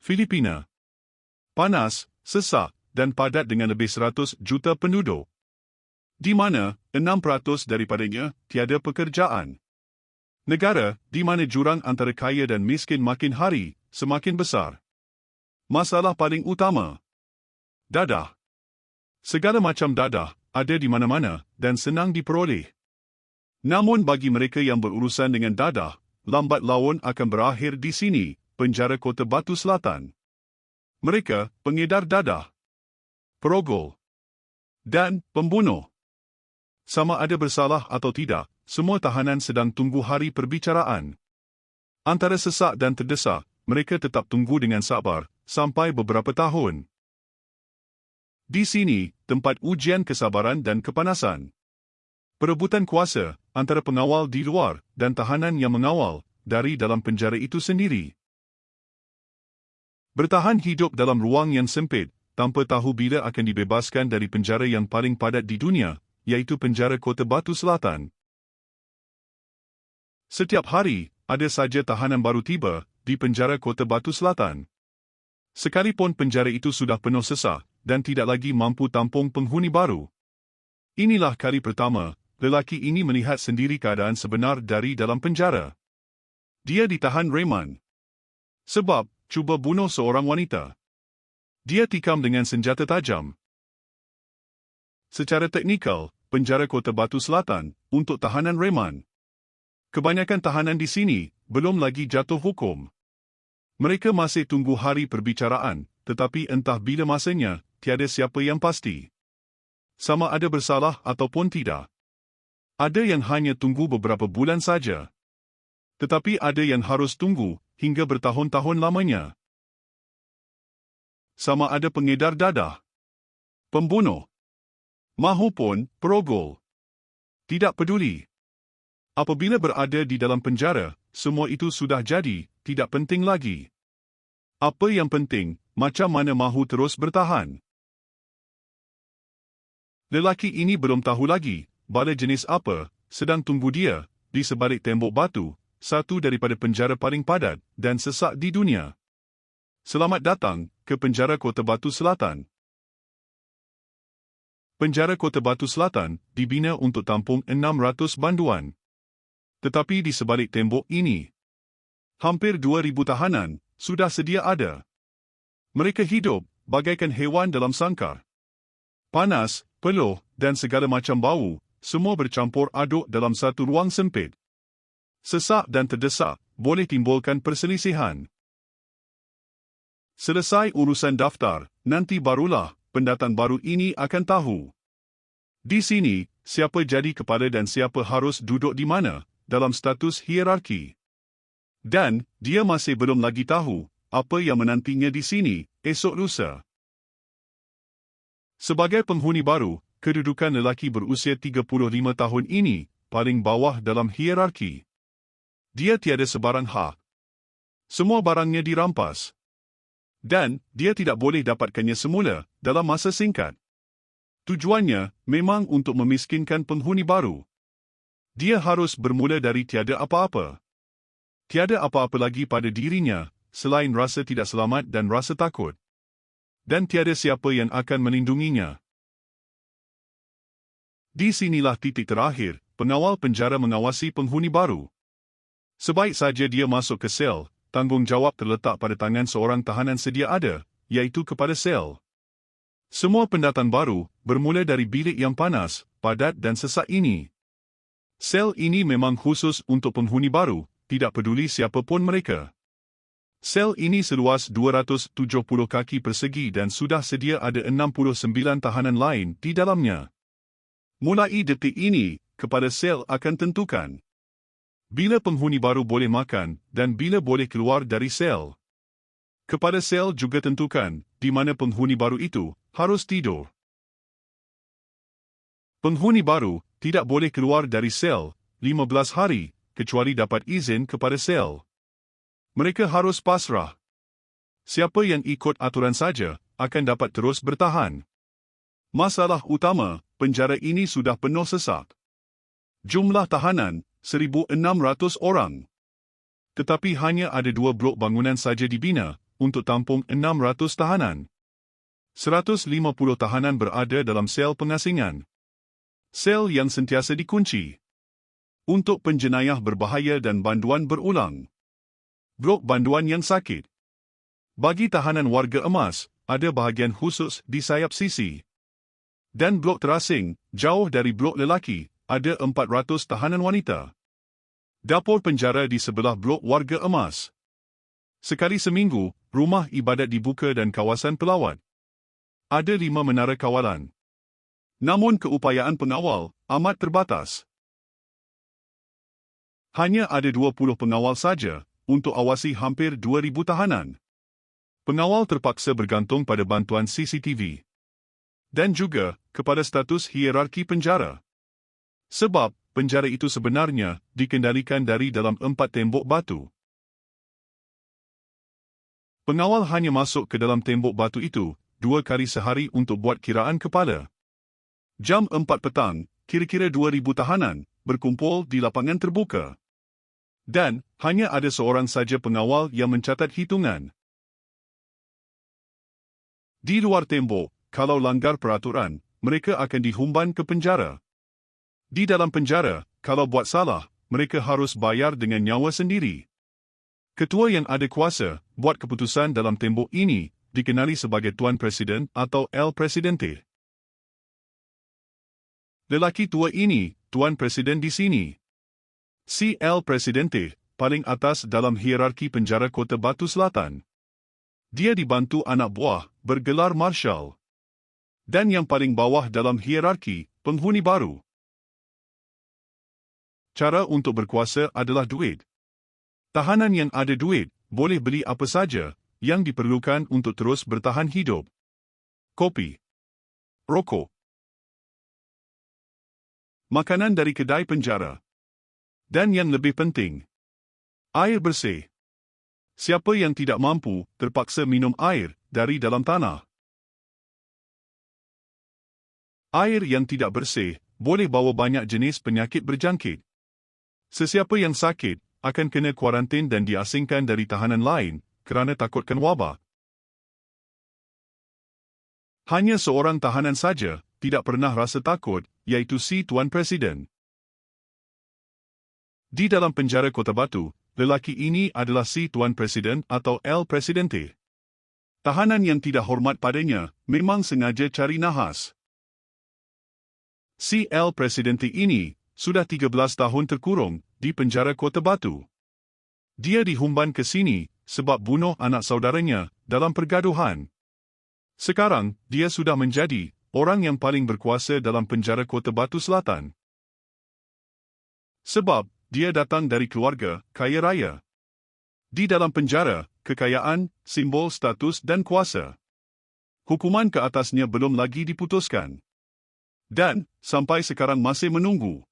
Filipina. Panas, sesak, dan padat dengan lebih 100 juta penduduk. Di mana 6% daripadanya tiada pekerjaan. Negara di mana jurang antara kaya dan miskin makin hari semakin besar. Masalah paling utama. Dadah. Segala macam dadah ada di mana-mana dan senang diperoleh. Namun bagi mereka yang berurusan dengan dadah, lambat laun akan berakhir di sini, penjara Kota Batu Selatan. Mereka pengedar dadah, perogol, dan pembunuh. Sama ada bersalah atau tidak, semua tahanan sedang tunggu hari perbicaraan. Antara sesak dan terdesak, mereka tetap tunggu dengan sabar sampai beberapa tahun. Di sini, tempat ujian kesabaran dan kepanasan. Perebutan kuasa antara pengawal di luar dan tahanan yang mengawal dari dalam penjara itu sendiri. Bertahan hidup dalam ruang yang sempit, tanpa tahu bila akan dibebaskan dari penjara yang paling padat di dunia, iaitu penjara Kota Batu Selatan. Setiap hari, ada saja tahanan baru tiba di penjara Kota Batu Selatan. Sekalipun penjara itu sudah penuh sesak dan tidak lagi mampu tampung penghuni baru. Inilah kali pertama lelaki ini melihat sendiri keadaan sebenar dari dalam penjara. Dia ditahan reman sebab cuba bunuh seorang wanita. Dia tikam dengan senjata tajam. Secara teknikal, penjara Kota Batu Selatan untuk tahanan reman. Kebanyakan tahanan di sini belum lagi jatuh hukum. Mereka masih tunggu hari perbicaraan, tetapi entah bila masanya, tiada siapa yang pasti. Sama ada bersalah ataupun tidak. Ada yang hanya tunggu beberapa bulan saja. Tetapi ada yang harus tunggu hingga bertahun-tahun lamanya. Sama ada pengedar dadah, pembunuh, mahupun perogol. Tidak peduli. Apabila berada di dalam penjara, semua itu sudah jadi, tidak penting lagi. Apa yang penting, macam mana mahu terus bertahan. Lelaki ini belum tahu lagi bala jenis apa sedang tunggu dia di sebalik tembok batu, satu daripada penjara paling padat dan sesak di dunia. Selamat datang ke penjara Kota Batu Selatan. Penjara Kota Batu Selatan dibina untuk tampung 600 banduan. Tetapi di sebalik tembok ini, hampir 2,000 tahanan sudah sedia ada. Mereka hidup bagaikan hewan dalam sangkar. Panas, peluh dan segala macam bau semua bercampur aduk dalam satu ruang sempit. Sesak dan terdesak boleh timbulkan perselisihan. Selesai urusan daftar, nanti barulah pendatang baru ini akan tahu. Di sini, siapa jadi kepala dan siapa harus duduk di mana dalam status hierarki. Dan dia masih belum lagi tahu apa yang menantinya di sini esok lusa. Sebagai penghuni baru, kedudukan lelaki berusia 35 tahun ini paling bawah dalam hierarki. Dia tiada sebarang hak. Semua barangnya dirampas. Dan dia tidak boleh dapatkannya semula dalam masa singkat. Tujuannya memang untuk memiskinkan penghuni baru. Dia harus bermula dari tiada apa-apa. Tiada apa-apa lagi pada dirinya selain rasa tidak selamat dan rasa takut. Dan tiada siapa yang akan melindunginya. Di sinilah titik terakhir, pengawal penjara mengawasi penghuni baru. Sebaik saja dia masuk ke sel, tanggungjawab terletak pada tangan seorang tahanan sedia ada, iaitu kepala sel. Semua pendatang baru bermula dari bilik yang panas, padat dan sesak ini. Sel ini memang khusus untuk penghuni baru, tidak peduli siapa pun mereka. Sel ini seluas 270 kaki persegi dan sudah sedia ada 69 tahanan lain di dalamnya. Mulai detik ini, kepala sel akan tentukan bila penghuni baru boleh makan dan bila boleh keluar dari sel. Kepala sel juga tentukan di mana penghuni baru itu harus tidur. Penghuni baru tidak boleh keluar dari sel 15 hari kecuali dapat izin kepada sel. Mereka harus pasrah. Siapa yang ikut aturan saja akan dapat terus bertahan. Masalah utama, penjara ini sudah penuh sesak. Jumlah tahanan, 1,600 orang. Tetapi hanya ada 2 blok bangunan saja dibina untuk tampung 600 tahanan. 150 tahanan berada dalam sel pengasingan. Sel yang sentiasa dikunci. Untuk penjenayah berbahaya dan banduan berulang. Blok banduan yang sakit. Bagi tahanan warga emas, ada bahagian khusus di sayap sisi. Dan blok terasing, jauh dari blok lelaki, ada 400 tahanan wanita. Dapur penjara di sebelah blok warga emas. Sekali seminggu, rumah ibadat dibuka dan kawasan pelawat. Ada 5 menara kawalan. Namun keupayaan pengawal amat terbatas. Hanya ada 20 pengawal saja untuk awasi hampir 2,000 tahanan. Pengawal terpaksa bergantung pada bantuan CCTV. Dan juga kepada status hierarki penjara. Sebab penjara itu sebenarnya dikendalikan dari dalam 4 tembok batu. Pengawal hanya masuk ke dalam tembok batu itu 2 kali sehari untuk buat kiraan kepala. Jam 4 petang, kira-kira 2,000 tahanan berkumpul di lapangan terbuka. Dan hanya ada seorang saja pengawal yang mencatat hitungan. Di luar tembok, kalau langgar peraturan, mereka akan dihumban ke penjara. Di dalam penjara, kalau buat salah, mereka harus bayar dengan nyawa sendiri. Ketua yang ada kuasa buat keputusan dalam tembok ini dikenali sebagai Tuan Presiden atau El Presidente. Lelaki tua ini, Tuan Presiden di sini. Si El Presidente, paling atas dalam hierarki penjara Kota Batu Selatan. Dia dibantu anak buah bergelar Marshal. Dan yang paling bawah dalam hierarki, penghuni baru. Cara untuk berkuasa adalah duit. Tahanan yang ada duit, boleh beli apa saja yang diperlukan untuk terus bertahan hidup. Kopi. Rokok. Makanan dari kedai penjara. Dan yang lebih penting, air bersih. Siapa yang tidak mampu, terpaksa minum air dari dalam tanah. Air yang tidak bersih boleh bawa banyak jenis penyakit berjangkit. Sesiapa yang sakit akan kena kuarantin dan diasingkan dari tahanan lain kerana takutkan wabak. Hanya seorang tahanan saja tidak pernah rasa takut, iaitu si Tuan Presiden. Di dalam penjara Kota Batu, lelaki ini adalah si Tuan Presiden atau El Presidente. Tahanan yang tidak hormat padanya memang sengaja cari nahas. Si El Presidente ini sudah 13 tahun terkurung di penjara Kota Batu. Dia dihumban ke sini sebab bunuh anak saudaranya dalam pergaduhan. Sekarang, dia sudah menjadi orang yang paling berkuasa dalam penjara Kota Batu Selatan. Sebab, dia datang dari keluarga kaya raya. Di dalam penjara, kekayaan, simbol status dan kuasa. Hukuman ke atasnya belum lagi diputuskan. Dan, sampai sekarang masih menunggu.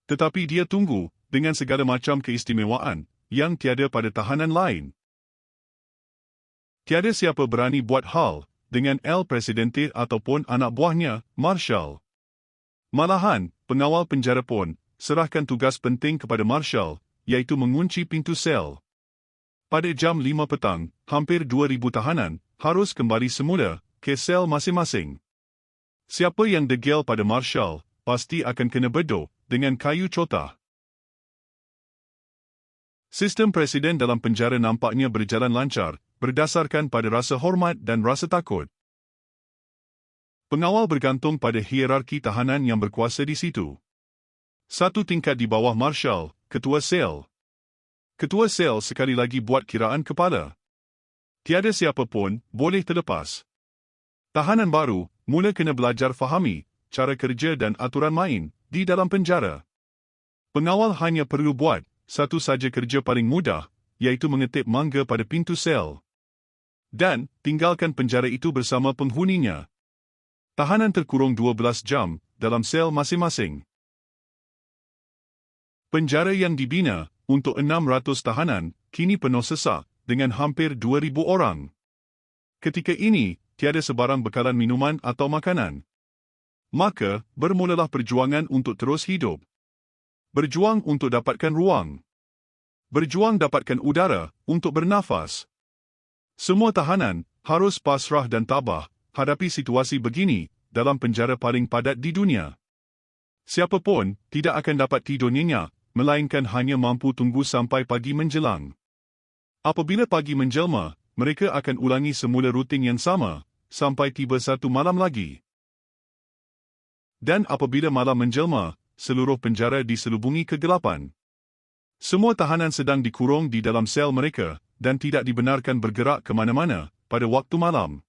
Tetapi dia tunggu dengan segala macam keistimewaan yang tiada pada tahanan lain. Tiada siapa berani buat hal dengan El Presidente ataupun anak buahnya, Marshal. Malahan, pengawal penjara pun serahkan tugas penting kepada Marshal, iaitu mengunci pintu sel. Pada jam 5 petang, hampir 2,000 tahanan harus kembali semula ke sel masing-masing. Siapa yang degil pada Marshal, pasti akan kena bedok dengan kayu cotah. Sistem presiden dalam penjara nampaknya berjalan lancar, berdasarkan pada rasa hormat dan rasa takut. Pengawal bergantung pada hierarki tahanan yang berkuasa di situ. Satu tingkat di bawah Marshal, Ketua Sel. Ketua Sel sekali lagi buat kiraan kepala. Tiada siapa pun boleh terlepas. Tahanan baru mula kena belajar fahami cara kerja dan aturan main di dalam penjara. Pengawal hanya perlu buat satu saja kerja paling mudah, iaitu mengetip mangga pada pintu sel. Dan tinggalkan penjara itu bersama penghuninya. Tahanan terkurung 12 jam dalam sel masing-masing. Penjara yang dibina untuk 600 tahanan kini penuh sesak dengan hampir 2,000 orang. Ketika ini, tiada sebarang bekalan minuman atau makanan. Maka, bermulalah perjuangan untuk terus hidup. Berjuang untuk dapatkan ruang. Berjuang dapatkan udara untuk bernafas. Semua tahanan harus pasrah dan tabah hadapi situasi begini dalam penjara paling padat di dunia. Siapa pun tidak akan dapat tidur nyenyak, melainkan hanya mampu tunggu sampai pagi menjelang. Apabila pagi menjelma, mereka akan ulangi semula rutin yang sama, sampai tiba satu malam lagi. Dan apabila malam menjelma, seluruh penjara diselubungi kegelapan. Semua tahanan sedang dikurung di dalam sel mereka dan tidak dibenarkan bergerak ke mana-mana pada waktu malam.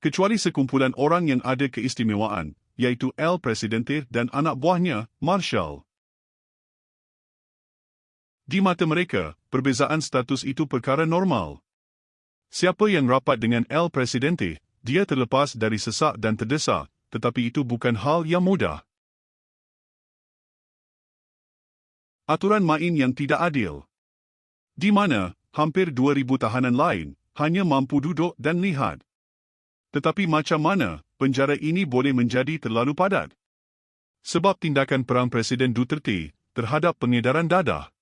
Kecuali sekumpulan orang yang ada keistimewaan, iaitu El Presidente dan anak buahnya, Marshal. Di mata mereka, perbezaan status itu perkara normal. Siapa yang rapat dengan El Presidente, dia terlepas dari sesak dan terdesak, tetapi itu bukan hal yang mudah. Aturan main yang tidak adil. Di mana, hampir 2,000 tahanan lain hanya mampu duduk dan lihat. Tetapi macam mana penjara ini boleh menjadi terlalu padat? Sebab tindakan perang Presiden Duterte terhadap pengedaran dadah.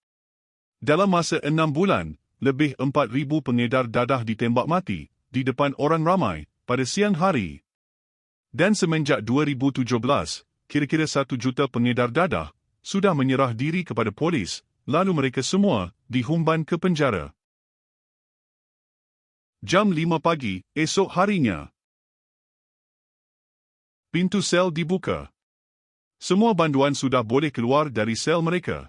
Dalam masa 6 bulan, lebih 4,000 pengedar dadah ditembak mati di depan orang ramai pada siang hari. Dan semenjak 2017, kira-kira 1 juta pengedar dadah sudah menyerah diri kepada polis, lalu mereka semua dihumban ke penjara. Jam 5 pagi esok harinya. Pintu sel dibuka. Semua banduan sudah boleh keluar dari sel mereka.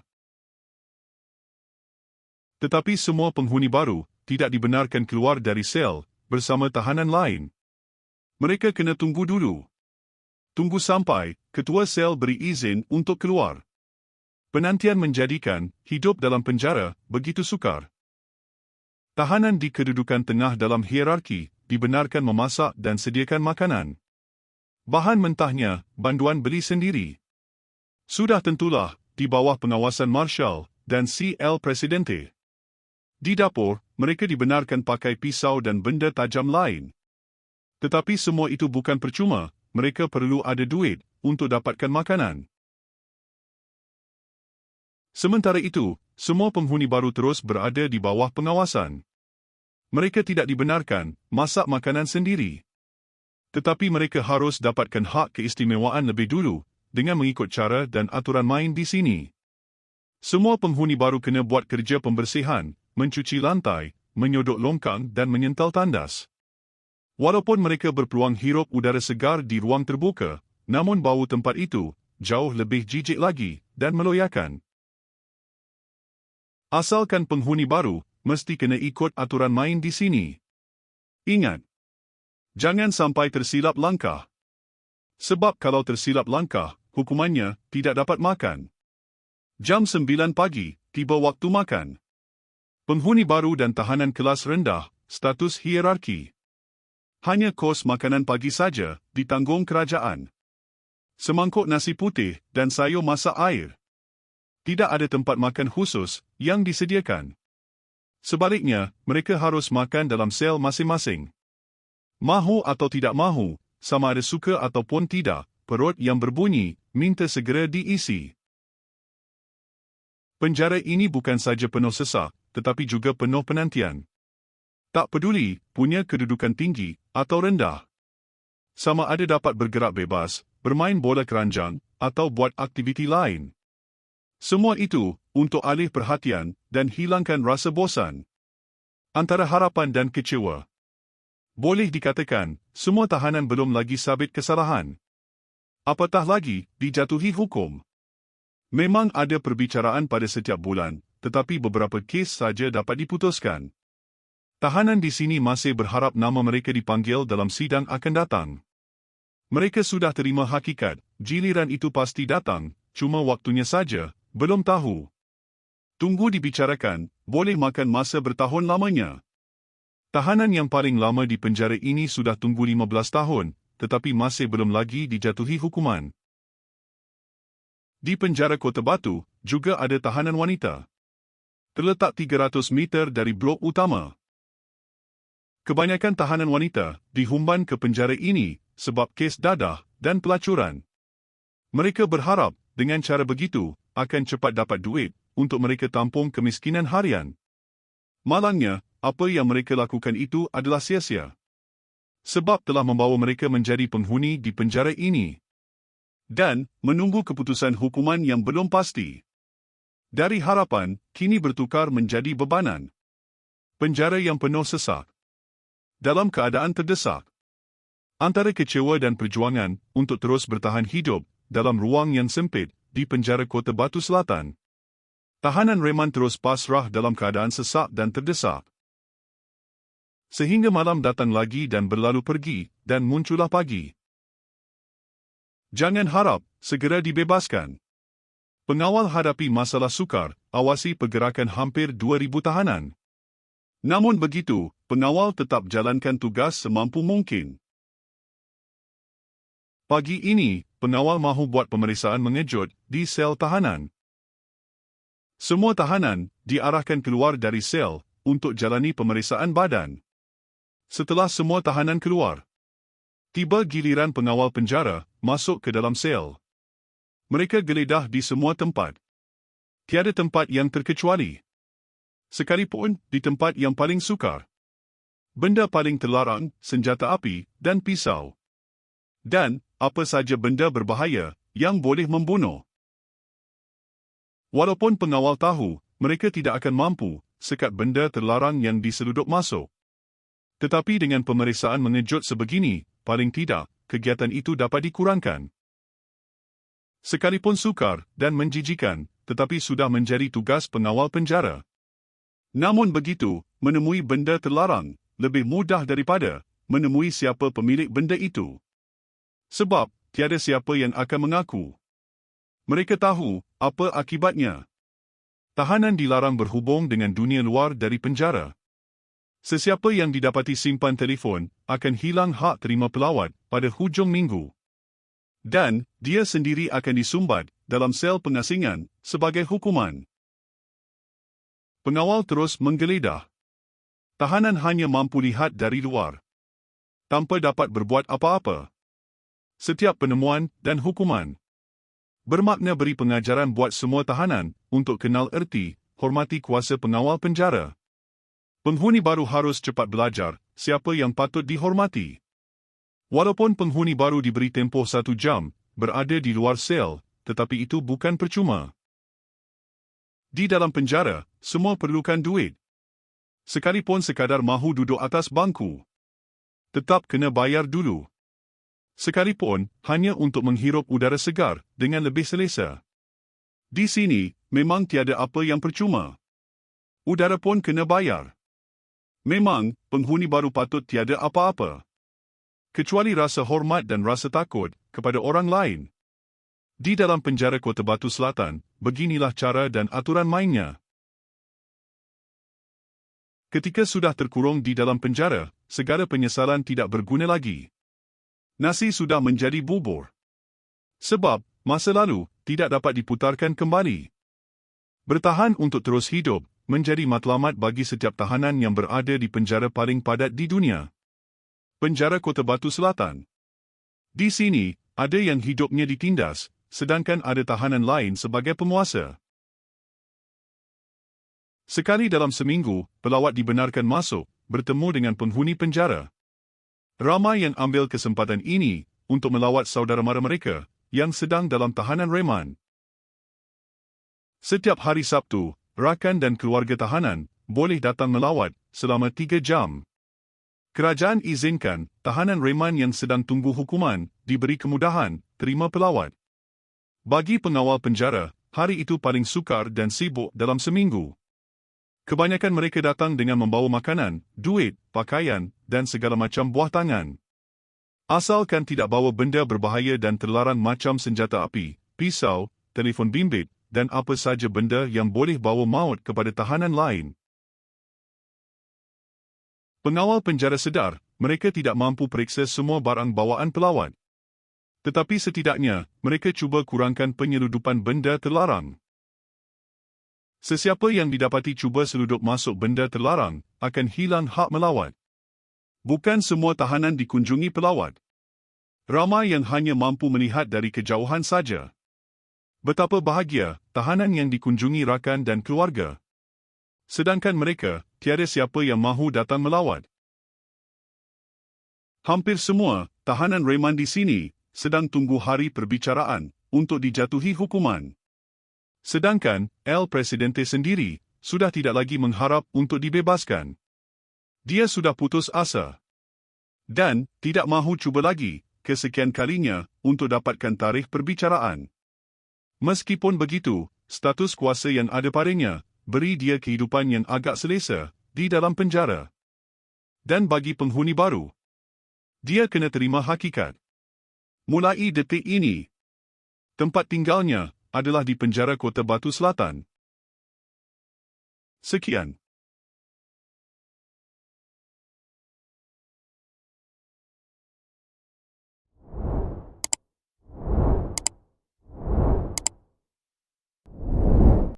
Tetapi semua penghuni baru tidak dibenarkan keluar dari sel bersama tahanan lain. Mereka kena tunggu dulu. Tunggu sampai ketua sel beri izin untuk keluar. Penantian menjadikan hidup dalam penjara begitu sukar. Tahanan di kedudukan tengah dalam hierarki dibenarkan memasak dan sediakan makanan. Bahan mentahnya banduan beli sendiri. Sudah tentulah di bawah pengawasan Marshal dan El Presidente. Di dapur, mereka dibenarkan pakai pisau dan benda tajam lain. Tetapi semua itu bukan percuma, mereka perlu ada duit untuk dapatkan makanan. Sementara itu, semua penghuni baru terus berada di bawah pengawasan. Mereka tidak dibenarkan masak makanan sendiri. Tetapi mereka harus dapatkan hak keistimewaan lebih dulu dengan mengikut cara dan aturan main di sini. Semua penghuni baru kena buat kerja pembersihan, mencuci lantai, menyodok longkang dan menyental tandas. Walaupun mereka berpeluang hirup udara segar di ruang terbuka, namun bau tempat itu jauh lebih jijik lagi dan meloyakan. Asalkan penghuni baru mesti kena ikut aturan main di sini. Ingat, jangan sampai tersilap langkah. Sebab kalau tersilap langkah, hukumannya tidak dapat makan. Jam 9 pagi, tiba waktu makan. Penghuni baru dan tahanan kelas rendah, status hierarki. Hanya kos makanan pagi saja ditanggung kerajaan. Semangkuk nasi putih dan sayur masak air. Tidak ada tempat makan khusus yang disediakan. Sebaliknya, mereka harus makan dalam sel masing-masing. Mahu atau tidak mahu, sama ada suka ataupun tidak, perut yang berbunyi minta segera diisi. Penjara ini bukan saja penuh sesak, tetapi juga penuh penantian. Tak peduli punya kedudukan tinggi atau rendah. Sama ada dapat bergerak bebas, bermain bola keranjang, atau buat aktiviti lain. Semua itu untuk alih perhatian dan hilangkan rasa bosan. Antara harapan dan kecewa. Boleh dikatakan, semua tahanan belum lagi sabit kesalahan. Apatah lagi dijatuhi hukum. Memang ada perbicaraan pada setiap bulan, tetapi beberapa kes saja dapat diputuskan. Tahanan di sini masih berharap nama mereka dipanggil dalam sidang akan datang. Mereka sudah terima hakikat, giliran itu pasti datang, cuma waktunya saja, belum tahu. Tunggu dibicarakan, boleh makan masa bertahun lamanya. Tahanan yang paling lama di penjara ini sudah tunggu 15 tahun, tetapi masih belum lagi dijatuhi hukuman. Di penjara Kota Batu, juga ada tahanan wanita. Terletak 300 meter dari blok utama. Kebanyakan tahanan wanita dihumban ke penjara ini sebab kes dadah dan pelacuran. Mereka berharap dengan cara begitu akan cepat dapat duit untuk mereka tampung kemiskinan harian. Malangnya, apa yang mereka lakukan itu adalah sia-sia. Sebab telah membawa mereka menjadi penghuni di penjara ini. Dan menunggu keputusan hukuman yang belum pasti. Dari harapan, kini bertukar menjadi bebanan. Penjara yang penuh sesak. Dalam keadaan terdesak. Antara kecewa dan perjuangan untuk terus bertahan hidup dalam ruang yang sempit di penjara Kota Batu Selatan. Tahanan reman terus pasrah dalam keadaan sesak dan terdesak. Sehingga malam datang lagi dan berlalu pergi, dan muncullah pagi. Jangan harap segera dibebaskan. Pengawal hadapi masalah sukar, awasi pergerakan hampir 2,000 tahanan. Namun begitu, pengawal tetap jalankan tugas semampu mungkin. Pagi ini, pengawal mahu buat pemeriksaan mengejut di sel tahanan. Semua tahanan diarahkan keluar dari sel untuk jalani pemeriksaan badan. Setelah semua tahanan keluar, tiba giliran pengawal penjara masuk ke dalam sel. Mereka geledah di semua tempat. Tiada tempat yang terkecuali. Sekalipun di tempat yang paling sukar. Benda paling terlarang, senjata api dan pisau. Dan apa saja benda berbahaya yang boleh membunuh. Walaupun pengawal tahu, mereka tidak akan mampu sekat benda terlarang yang diseludup masuk. Tetapi dengan pemeriksaan mengejut sebegini, paling tidak, kegiatan itu dapat dikurangkan. Sekalipun sukar dan menjijikan, tetapi sudah menjadi tugas pengawal penjara. Namun begitu, menemui benda terlarang lebih mudah daripada menemui siapa pemilik benda itu. Sebab, tiada siapa yang akan mengaku. Mereka tahu apa akibatnya. Tahanan dilarang berhubung dengan dunia luar dari penjara. Sesiapa yang didapati simpan telefon akan hilang hak terima pelawat pada hujung minggu. Dan dia sendiri akan disumbat dalam sel pengasingan sebagai hukuman. Pengawal terus menggeledah. Tahanan hanya mampu lihat dari luar, tanpa dapat berbuat apa-apa. Setiap penemuan dan hukuman bermakna beri pengajaran buat semua tahanan untuk kenal erti, hormati kuasa pengawal penjara. Penghuni baru harus cepat belajar siapa yang patut dihormati. Walaupun penghuni baru diberi tempoh 1 jam berada di luar sel, tetapi itu bukan percuma. Di dalam penjara, semua perlukan duit. Sekalipun sekadar mahu duduk atas bangku, tetap kena bayar dulu. Sekalipun hanya untuk menghirup udara segar dengan lebih selesa. Di sini, memang tiada apa yang percuma. Udara pun kena bayar. Memang, penghuni baru patut tiada apa-apa. Kecuali rasa hormat dan rasa takut kepada orang lain. Di dalam penjara Kota Batu Selatan, beginilah cara dan aturan mainnya. Ketika sudah terkurung di dalam penjara, segala penyesalan tidak berguna lagi. Nasi sudah menjadi bubur. Sebab, masa lalu tidak dapat diputarkan kembali. Bertahan untuk terus hidup menjadi matlamat bagi setiap tahanan yang berada di penjara paling padat di dunia. Penjara Kota Batu Selatan. Di sini, ada yang hidupnya ditindas, sedangkan ada tahanan lain sebagai penguasa. Sekali dalam seminggu, pelawat dibenarkan masuk, bertemu dengan penghuni penjara. Ramai yang ambil kesempatan ini untuk melawat saudara mara mereka yang sedang dalam tahanan reman. Setiap hari Sabtu, rakan dan keluarga tahanan boleh datang melawat selama 3 jam. Kerajaan izinkan tahanan reman yang sedang tunggu hukuman diberi kemudahan terima pelawat. Bagi pengawal penjara, hari itu paling sukar dan sibuk dalam seminggu. Kebanyakan mereka datang dengan membawa makanan, duit, pakaian dan segala macam buah tangan. Asalkan tidak bawa benda berbahaya dan terlarang macam senjata api, pisau, telefon bimbit dan apa saja benda yang boleh bawa maut kepada tahanan lain. Pengawal penjara sedar, mereka tidak mampu periksa semua barang bawaan pelawat. Tetapi setidaknya, mereka cuba kurangkan penyeludupan benda terlarang. Sesiapa yang didapati cuba seludup masuk benda terlarang, akan hilang hak melawat. Bukan semua tahanan dikunjungi pelawat. Ramai yang hanya mampu melihat dari kejauhan saja. Betapa bahagia tahanan yang dikunjungi rakan dan keluarga. Sedangkan mereka tiada siapa yang mahu datang melawat. Hampir semua tahanan reman di sini sedang tunggu hari perbicaraan untuk dijatuhi hukuman. Sedangkan El Presidente sendiri sudah tidak lagi mengharap untuk dibebaskan. Dia sudah putus asa dan tidak mahu cuba lagi kesekian kalinya untuk dapatkan tarikh perbicaraan. Meskipun begitu, status kuasa yang ada padanya beri dia kehidupan yang agak selesa di dalam penjara. Dan bagi penghuni baru, dia kena terima hakikat. Mulai detik ini, tempat tinggalnya adalah di penjara Kota Batu Selatan. Sekian.